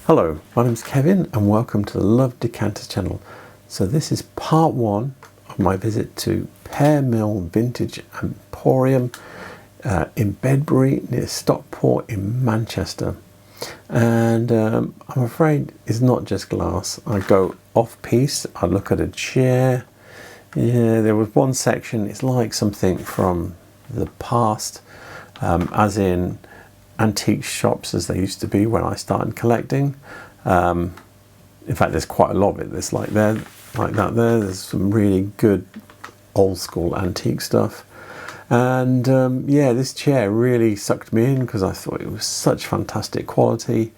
Hello, my name's Kevin and welcome to the Love Decanters channel. So this is part one of my visit to Pear Vintage Emporium in Bedbury near Stockport in Manchester. And I'm afraid it's not just glass. I go off piece, I look at a chair. Yeah, there was one section, it's like something from the past, as in antique shops as they used to be when I started collecting. In fact, there's quite a lot of it. There's like that there. There's some really good old school antique stuff. And yeah, this chair really sucked me in because I thought it was such fantastic quality.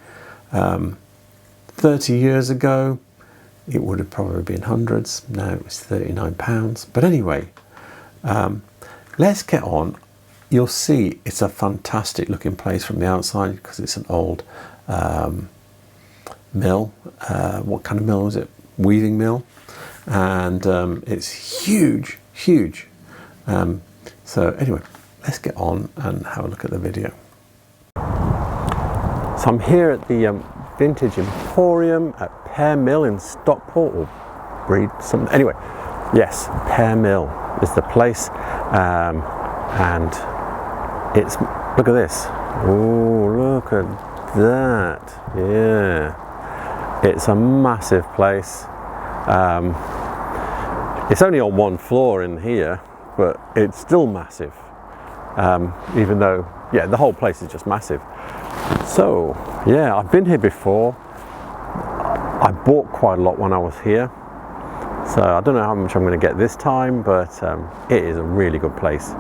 30 years ago, it would have probably been hundreds. Now it was £39. But anyway, let's get on. You'll see it's a fantastic looking place from the outside because it's an old mill. What kind of mill was it? Weaving mill. And it's huge, huge. So anyway, let's get on and have a look at the video. So I'm here at the Vintage Emporium at Pear Mill in Stockport, or Breed something. Anyway, yes, Pear Mill is the place. And it's, look at this. Oh, look at that. Yeah. It's a massive place. It's only on one floor in here, but it's still massive. Even though, yeah, the whole place is just massive. So, yeah, I've been here before. I bought quite a lot when I was here. So I don't know how much I'm going to get this time, but it is a really good place.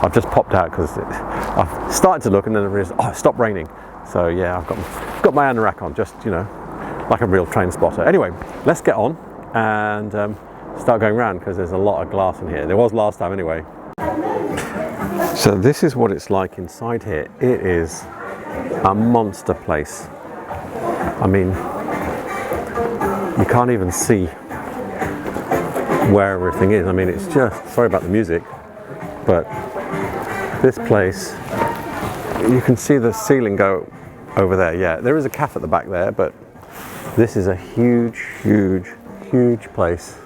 I've just popped out because I've started to look and then I realized, oh, it stopped raining. So yeah, I've got my anorak on, just, you know, like a real train spotter. Anyway, let's get on and start going around because there's a lot of glass in here. There was last time anyway. So this is what it's like inside here. It is a monster place. I mean, you can't even see where everything is. I mean, it's just, sorry about the music, but this place, you can see the ceiling go over there. Yeah, there is a cafe at the back there, but this is a huge, huge, huge place.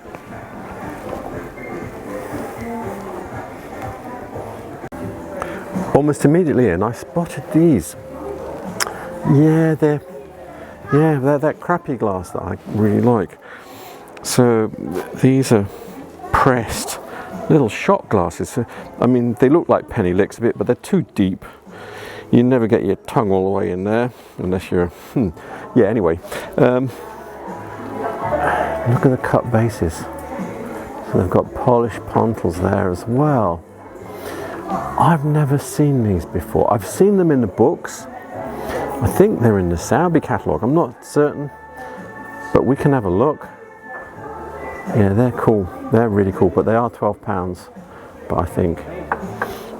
Almost immediately in, I spotted these. Yeah, they're that crappy glass that I really like. So these are pressed little shot glasses. I mean, they look like penny licks a bit, but they're too deep. You never get your tongue all the way in there unless you're yeah, anyway, look at the cut bases. So they've got polished pontils there as well. I've never seen these before. I've seen them in the books. I think they're in the Sowerby catalogue. I'm not certain, but we can have a look. Yeah, they're cool. They're really cool, but they are £12. But I think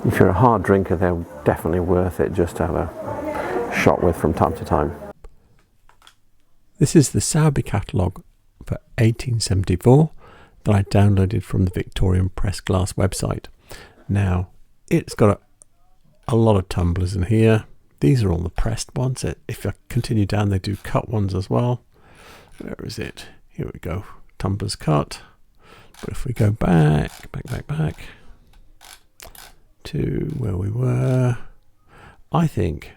if you're a hard drinker, they're definitely worth it just to have a shot with from time to time. This is the Sowerby catalogue for 1874 that I downloaded from the Victorian Press Glass website. Now, it's got a lot of tumblers in here. These are all the pressed ones. If I continue down, they do cut ones as well. Where is it? Here we go. Tumblers cut. But if we go back to where we were, I think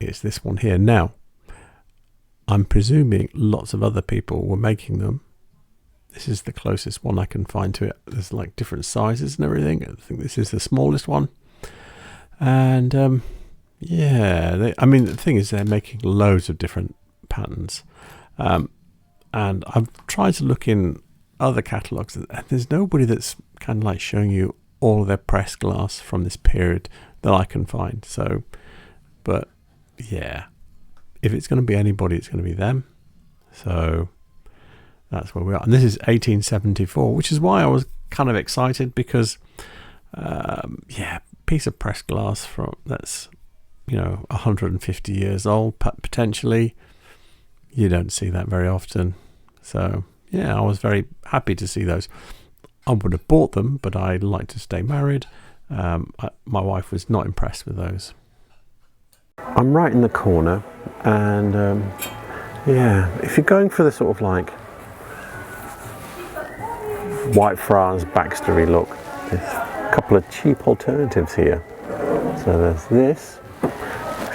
it's this one here. Now, I'm presuming lots of other people were making them. This is the closest one I can find to it. There's like different sizes and everything. I think this is the smallest one. And yeah, I mean, the thing is they're making loads of different patterns. And I've tried to look in other catalogues and there's nobody that's kind of like showing you all of their pressed glass from this period that I can find. So, but yeah, if it's going to be anybody, it's going to be them. So that's where we are. And this is 1874, which is why I was kind of excited because, yeah, piece of pressed glass from that's, you know, 150 years old, potentially. You don't see that very often. So yeah, I was very happy to see those. I would have bought them, but I'd like to stay married. My wife was not impressed with those. I'm right in the corner, and Yeah, if you're going for the sort of like Whitefriars Baxtery look, there's a couple of cheap alternatives here. So there's this.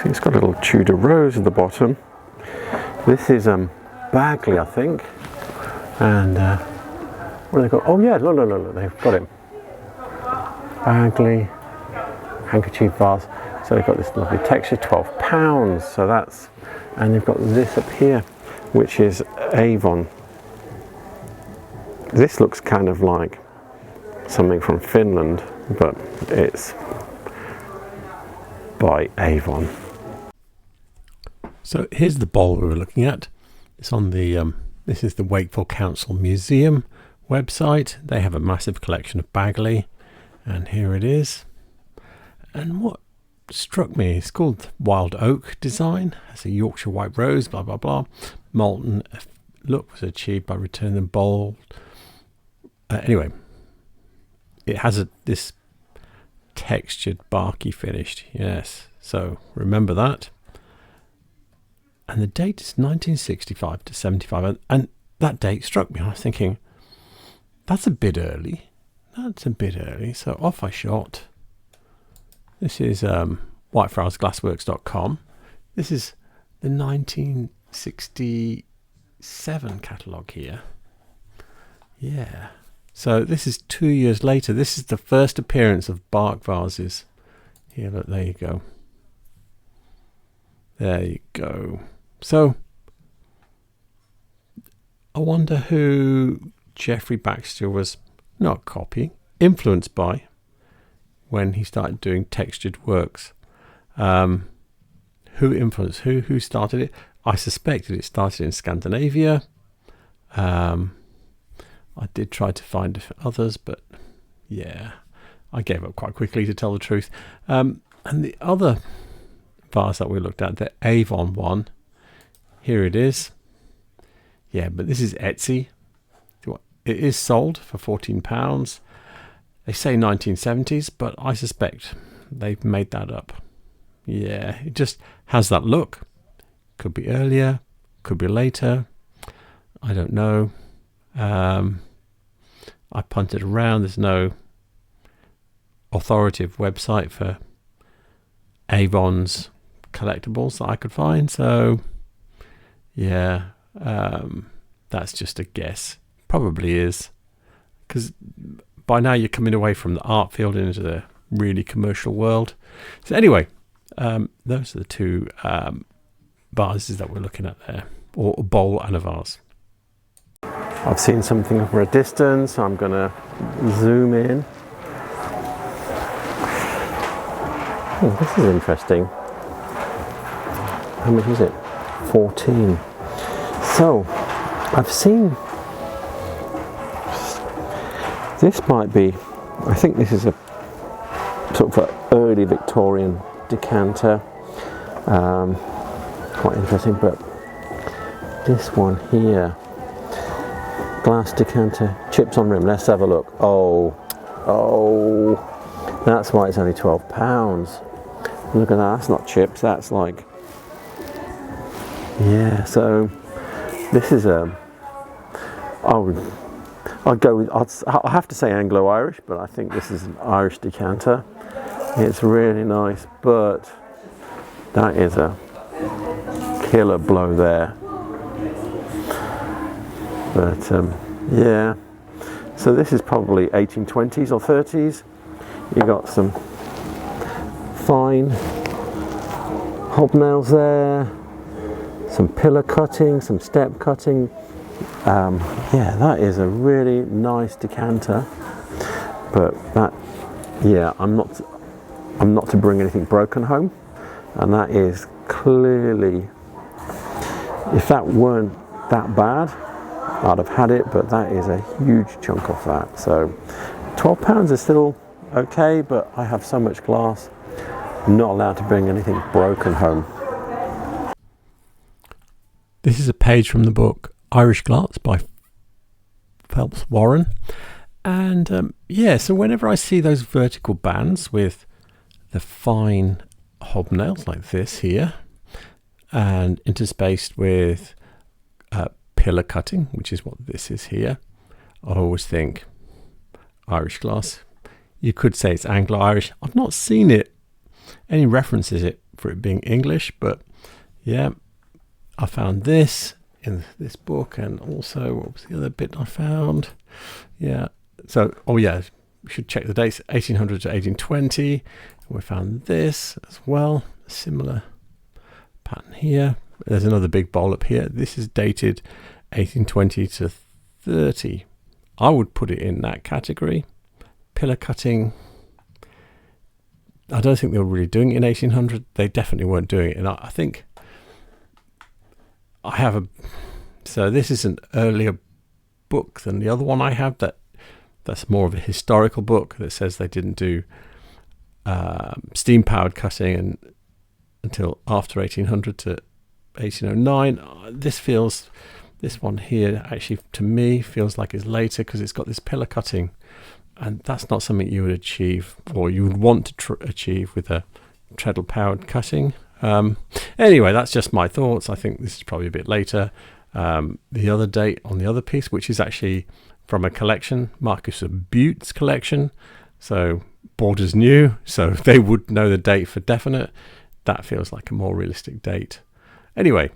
See, it's got a little Tudor rose at the bottom. This is Bagley, I think. And what do they call? Oh yeah, look, they've got it. Bagley handkerchief vase. So they've got this lovely texture, £12. So that's, and they've got this up here, which is Avon. This looks kind of like something from Finland, but it's by Avon. So here's the bowl we were looking at. It's on the this is the Wakeful Council Museum website. They have a massive collection of Bagley, and here it is. And what struck me, it's called Wild Oak design. It's a Yorkshire white rose, blah blah blah. Molten look was achieved by returning the bowl. Anyway, it has this textured barky finish. Yes, so remember that. And the date is 1965 to 75, and that date struck me. I was thinking, that's a bit early. That's a bit early. So off I shot. This is whitefriarsglassworks.com. This is the 1967 catalogue here. Yeah. So this is 2 years later. This is the first appearance of bark vases. Here, look, there you go. There you go. So I wonder who Geoffrey Baxter was not copying, influenced by when he started doing textured works. Who influenced who? Who started it? I suspect that it started in Scandinavia. I did try to find others, but yeah, I gave up quite quickly, to tell the truth. And the other vase that we looked at, the Avon one, here it is. Yeah, but this is Etsy. It is sold for £14. They say 1970s, but I suspect they've made that up. Yeah, it just has that look. Could be earlier, could be later. I don't know. I punted around. There's no authoritative website for Avon's collectibles that I could find. So, yeah, that's just a guess. Probably is, because by now you're coming away from the art field into the really commercial world. So anyway, those are the two vases that we're looking at there, or a bowl and a vase. I've seen something from a distance, so I'm going to zoom in. Oh, this is interesting. How much is it? 14. So, I've seen... This might be... I think this is a sort of an early Victorian decanter. Quite interesting, but this one here... Glass decanter, chips on rim. Let's have a look. Oh, that's why it's only £12. Look at that. That's not chips. That's like, yeah. So this is I'll go with. I'll have to say Anglo-Irish, but I think this is an Irish decanter. It's really nice, but that is a killer blow there. But yeah, so this is probably 1820s or 30s. You got some fine hobnails there, some pillar cutting, some step cutting. Yeah, that is a really nice decanter. But that, yeah, I'm not to bring anything broken home, and that is clearly, if that weren't that bad, I'd have had it, but that is a huge chunk off that. So £12 is still okay, but I have so much glass, I'm not allowed to bring anything broken home. This is a page from the book Irish Glass by Phelps Warren. And yeah, so whenever I see those vertical bands with the fine hobnails like this here, and interspaced with pillar cutting, which is what this is here. I always think Irish glass. You could say it's Anglo-Irish. I've not seen any references for it being English, but yeah, I found this in this book, and also what was the other bit I found? Yeah, so we should check the dates. 1800 to 1820. We found this as well, a similar pattern here. There's another big bowl up here. This is dated 1820 to 30. I would put it in that category. Pillar cutting, I don't think they were really doing it in 1800. They definitely weren't doing it. And I think I have so this is an earlier book than the other one I have. That's more of a historical book that says they didn't do steam powered cutting until after 1800 to 1809. This one here actually to me feels like it's later, because it's got this pillar cutting, and that's not something you would achieve, or you would want to achieve, with a treadle powered cutting. Anyway, that's just my thoughts. I think this is probably a bit later. The other date on the other piece, which is actually from a collection, Marcus of Bute's collection, so Borders new, so they would know the date for definite. That feels like a more realistic date. Anyway,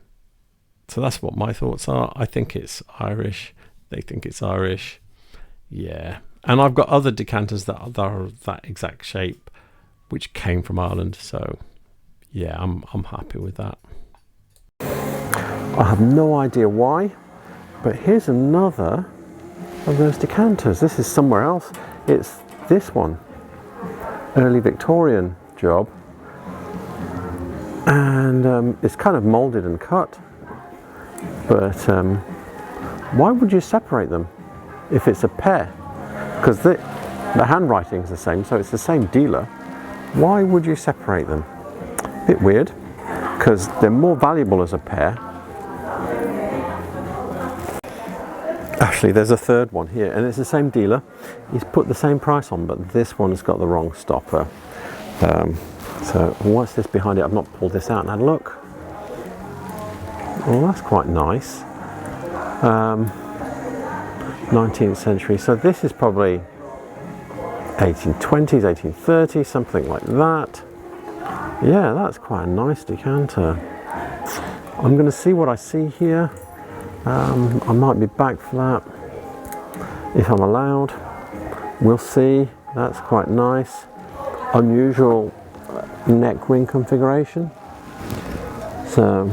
so that's what my thoughts are. I think it's Irish. They think it's Irish. Yeah. And I've got other decanters that are that exact shape, which came from Ireland. So yeah, I'm happy with that. I have no idea why, but here's another of those decanters. This is somewhere else. It's this one, early Victorian job, and it's kind of molded and cut. But why would you separate them if it's a pair? Because the handwriting is the same, so it's the same dealer. Why would you separate them? Bit weird, because they're more valuable as a pair. Actually, there's a third one here, and it's the same dealer. He's put the same price on, but this one's got the wrong stopper. So what's this behind it? I've not pulled this out and had a look. Well, that's quite nice. 19th century. So this is probably 1820s, 1830s, something like that. Yeah, that's quite a nice decanter. I'm going to see what I see here. I might be back for that if I'm allowed. We'll see. That's quite nice. Unusual neck ring configuration. So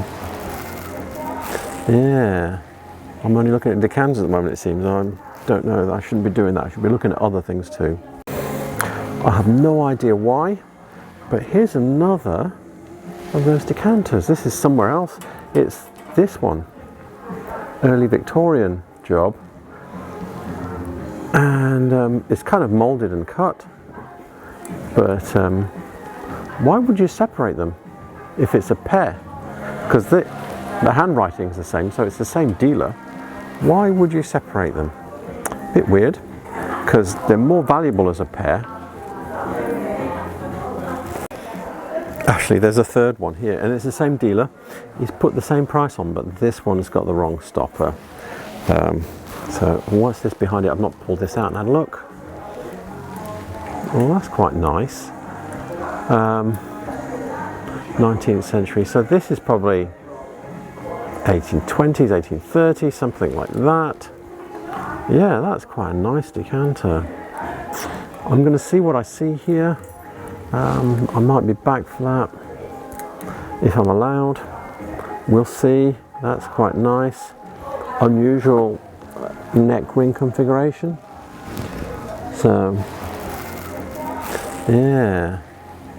yeah, I'm only looking at decanters at the moment, it seems. I don't know, I shouldn't be doing that. I should be looking at other things too. I have no idea why, but here's another of those decanters. This is somewhere else. It's this one, early Victorian job, and it's kind of molded and cut. But why would you separate them if it's a pair? Because the handwriting is the same, so it's the same dealer. Why would you separate them? Bit weird, because they're more valuable as a pair. Actually, there's a third one here, and it's the same dealer. He's put the same price on, but this one's got the wrong stopper. So what's this behind it? I've not pulled this out and had a look. Well, that's quite nice. 19th century. So this is probably 1820s, 1830s, something like that. Yeah, that's quite a nice decanter. I'm going to see what I see here. I might be back for that if I'm allowed. We'll see. That's quite nice. Unusual neck ring configuration. So yeah,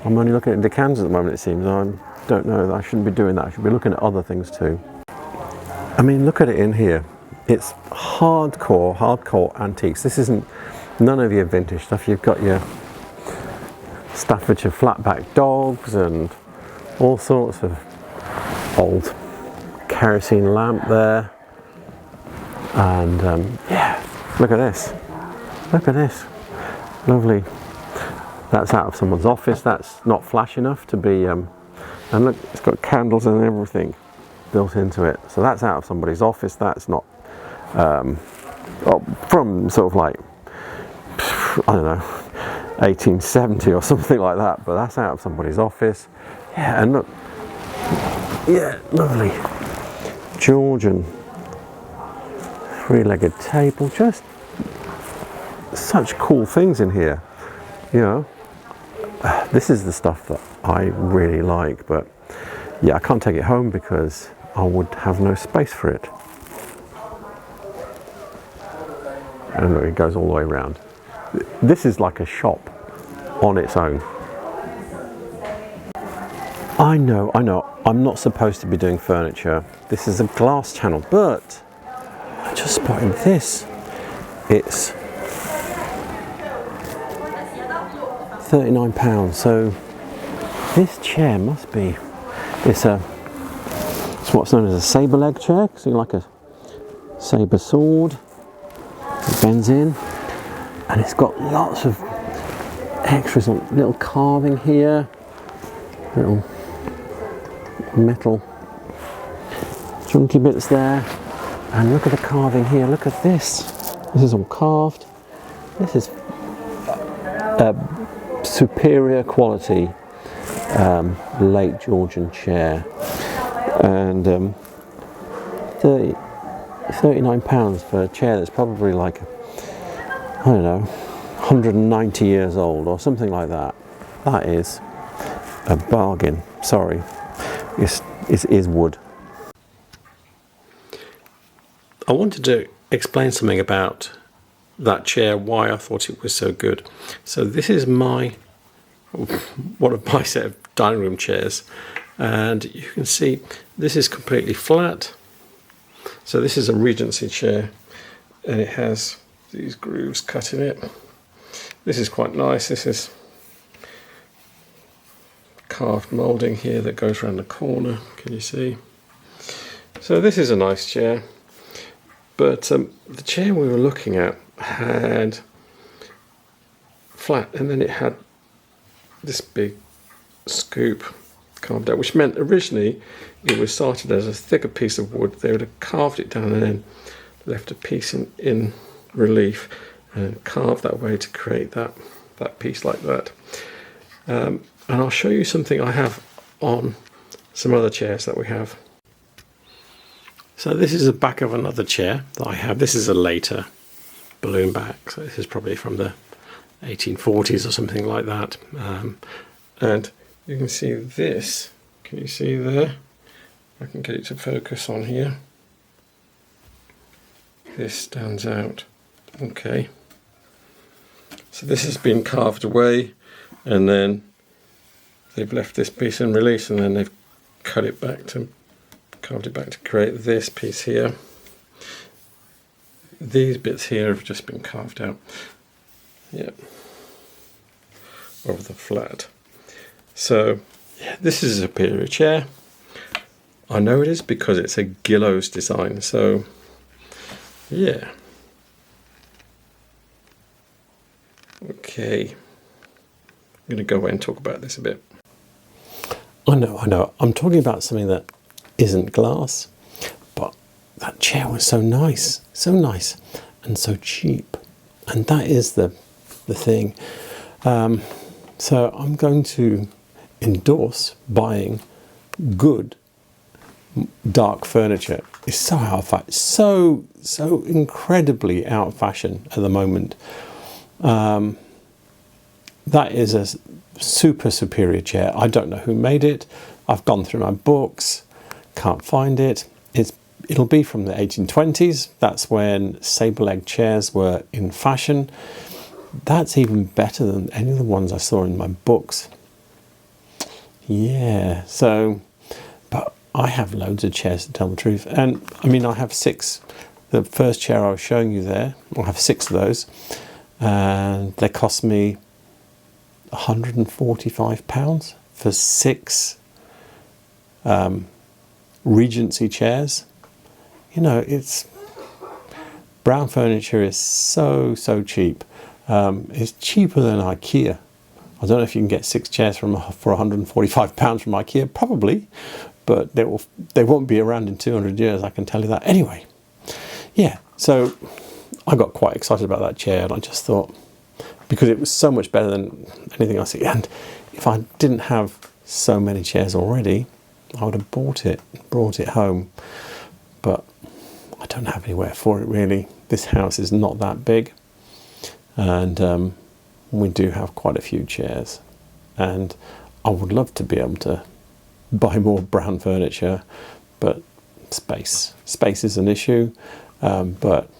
I'm only looking at decanters at the moment, it seems. I don't know, I shouldn't be doing that. I should be looking at other things too. I mean, look at it in here. It's hardcore antiques. This isn't none of your vintage stuff. You've got your Staffordshire flatback dogs and all sorts of old kerosene lamp there. And yeah, look at this. Look at this. Lovely. That's out of someone's office. That's not flash enough to be. And look, it's got candles and everything. built into it. So that's out of somebody's office. That's not from sort of like, I don't know, 1870 or something like that, but that's out of somebody's office. Yeah, and look, yeah, lovely Georgian three-legged table. Just such cool things in here, you know. This is the stuff that I really like, but yeah, I can't take it home because I would have no space for it. And look, it goes all the way around. This is like a shop on its own. I know, I'm not supposed to be doing furniture. This is a glass channel, but I just spotted this. It's £39. So this chair must be, it's what's known as a sabre leg chair. So like a sabre sword. It bends in, and it's got lots of extras, little carving here, little metal chunky bits there, and look at the carving here. Look at this. This is all carved. This is superior quality late Georgian chair, and £39 for a chair that's probably like, I don't know, 190 years old or something like that. That is a bargain. Sorry, it is wood. I wanted to explain something about that chair, why I thought it was so good. So this is one of my set of dining room chairs, and you can see this is completely flat. So this is a Regency chair, and it has these grooves cut in it. This is quite nice. This is carved moulding here that goes around the corner. Can you see? So this is a nice chair. But the chair we were looking at had flat, and then it had this big scoop carved out, which meant originally it was started as a thicker piece of wood. They would have carved it down and then left a piece in relief and carved that way to create that piece like that. And I'll show you something I have on some other chairs that we have. So this is the back of another chair that I have. This is a later balloon back, so this is probably from the 1840s or something like that. And you can see this. Can you see there? I can get it to focus on here. This stands out. Okay. So this has been carved away, and then they've left this piece in release, and then they've carved it back to create this piece here. These bits here have just been carved out. Yeah. Of the flat. So yeah, this is a superior chair. I know it is because it's a Gillows design. So yeah. Okay. I'm going to go away and talk about this a bit. I know. I'm talking about something that isn't glass, but that chair was so nice, and so cheap. And that is the thing. So I'm going to endorse buying good dark furniture. It's so out of fashion, so incredibly out of fashion at the moment. That is a super superior chair. I don't know who made it. I've gone through my books, can't find it. It'll be from the 1820s. That's when sabre leg chairs were in fashion. That's even better than any of the ones I saw in my books. Yeah, so, but I have loads of chairs to tell the truth. And I mean, I have 6. The first chair I was showing you there, I have 6 of those. And they cost me £145 for 6 Regency chairs. You know, brown furniture is so cheap. It's cheaper than IKEA. I don't know if you can get 6 chairs for £145 from IKEA, probably, but they won't be around in 200 years, I can tell you that. Anyway, yeah, so I got quite excited about that chair, and I just thought, because it was so much better than anything I see, and if I didn't have so many chairs already, I would have brought it home, but I don't have anywhere for it really. This house is not that big, and we do have quite a few chairs, and I would love to be able to buy more brown furniture, but space is an issue. But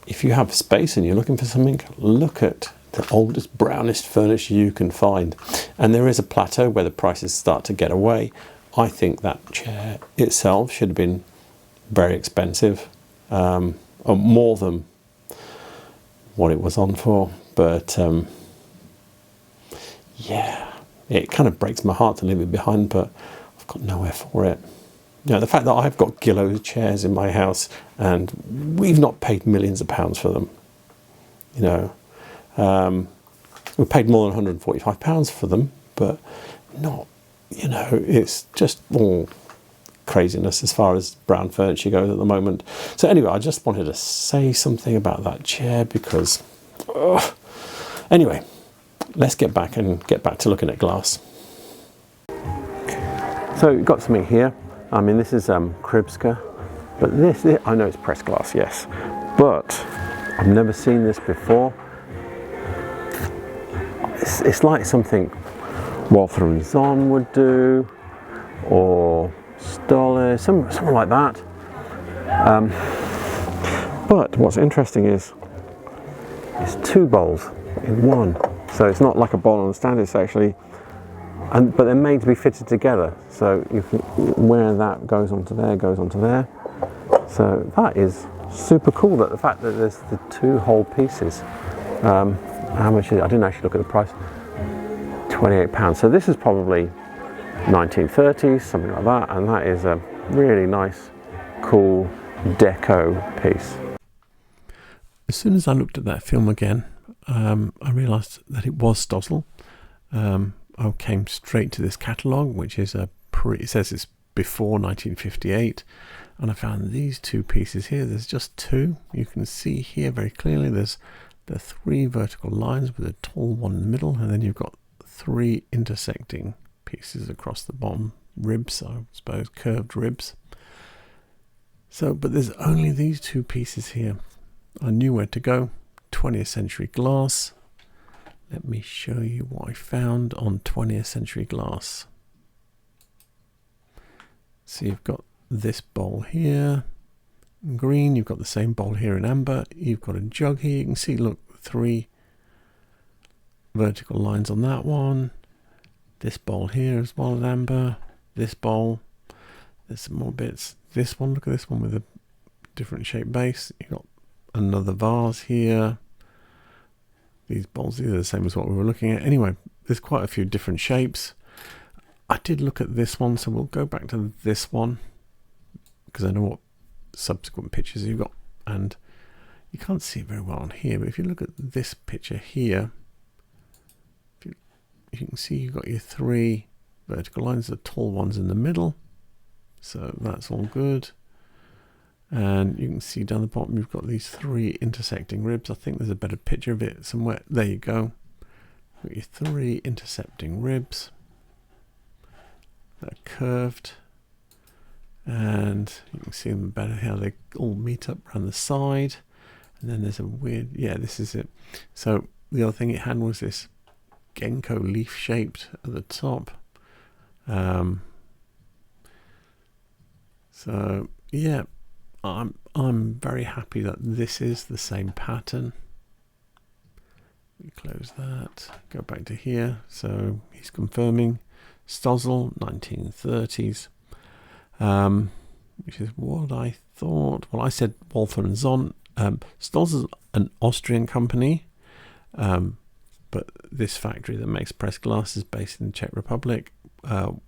if you have space and you're looking for something, look at the oldest, brownest furniture you can find. And there is a plateau where the prices start to get away. I think that chair itself should have been very expensive, or more than what it was on for. But yeah, it kind of breaks my heart to leave it behind, but I've got nowhere for it. You know, the fact that I've got Gillow chairs in my house and we've not paid millions of pounds for them. You know, we paid more than £145 for them, but not, you know, it's just all craziness as far as brown furniture goes at the moment. So anyway, I just wanted to say something about that chair because, anyway, let's get back to looking at glass. So you've got something here. I mean, this is Kribska, but this, I know it's pressed glass, yes, but I've never seen this before. It's like something Walther & Zahn would do, or Stölzle, something like that. But what's interesting is it's two bowls in one, so it's not like a bowl on the stand. It's actually, but they're made to be fitted together. So you can, where that goes onto there, goes onto there. So that is super cool. That the fact that there's the two whole pieces. How much is it? I didn't actually look at the price. £28. So this is probably 1930s, something like that, and that is a really nice, cool deco piece. As soon as I looked at that film again, I realised that it was Stölzle. I came straight to this catalogue, which is it says it's before 1958, and I found these two pieces here. There's just two. You can see here very clearly there's the three vertical lines with a tall one in the middle, and then you've got three intersecting pieces across the bottom, ribs, I suppose, curved ribs. So, but there's only these two pieces here. I knew where to go. 20th century glass. Let me show you what I found on 20th century glass. So you've got this bowl here in green, you've got the same bowl here in amber, you've got a jug here, you can see, look, three vertical lines on that one, this bowl here as well in amber, this bowl, there's some more bits, this one, look at this one with a different shaped base, you've got another vase here, these bowls, these are the same as what we were looking at. Anyway, there's quite a few different shapes. I did look at this one, so we'll go back to this one because I know what subsequent pictures you've got, and you can't see it very well on here, but if you look at this picture here, you can see you've got your three vertical lines, the tall ones in the middle, so that's all good. And you can see down the bottom you've got these three intersecting ribs. I think there's a better picture of it somewhere. There you go. Got your three intersecting ribs that are curved, and you can see them better how they all meet up around the side. And then there's a weird, yeah, this is it. So the other thing it had was this Genko leaf shaped at the top. So yeah, I'm very happy that this is the same pattern. We close that, go back to here. So he's confirming Stölzle, 1930s, which is what I thought. Well, I said Walther & Zahn. Stölzle is an Austrian company, but this factory that makes pressed glass is based in the Czech Republic.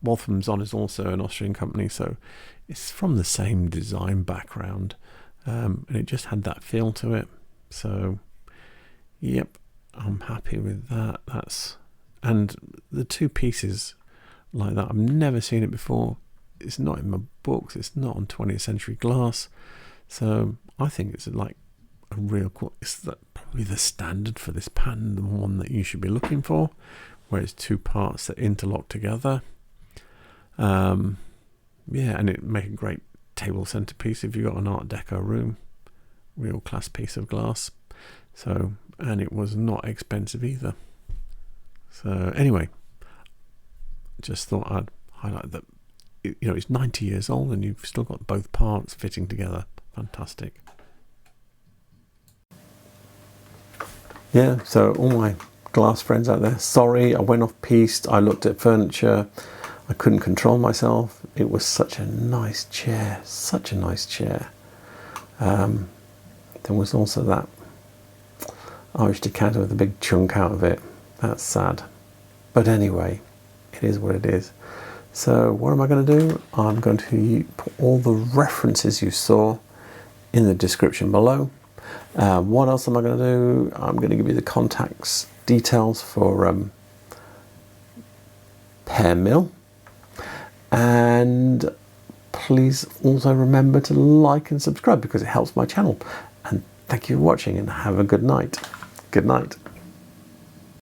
Walther & Zahn is also an Austrian company, so it's from the same design background, and it just had that feel to it. So, yep, I'm happy with that. And the two pieces like that. I've never seen it before. It's not in my books. It's not on 20th century glass. So I think it's like a real cool. It's probably the standard for this pattern, the one that you should be looking for, where it's two parts that interlock together. Yeah, and it make a great table centerpiece if you've got an Art Deco room. Real class piece of glass. So, and it was not expensive either. So anyway, just thought I'd highlight that. You know, it's 90 years old and you've still got both parts fitting together. Fantastic. Yeah, so all my glass friends out there, sorry, I went off piste. I looked at furniture. I couldn't control myself. It was such a nice chair, such a nice chair. There was also that Irish decanter with a big chunk out of it. That's sad. But anyway, it is what it is. So what am I going to do? I'm going to put all the references you saw in the description below. What else am I going to do? I'm going to give you the contacts details for Pear Mill. And please also remember to like and subscribe because it helps my channel. And thank you for watching and have a good night. Good night.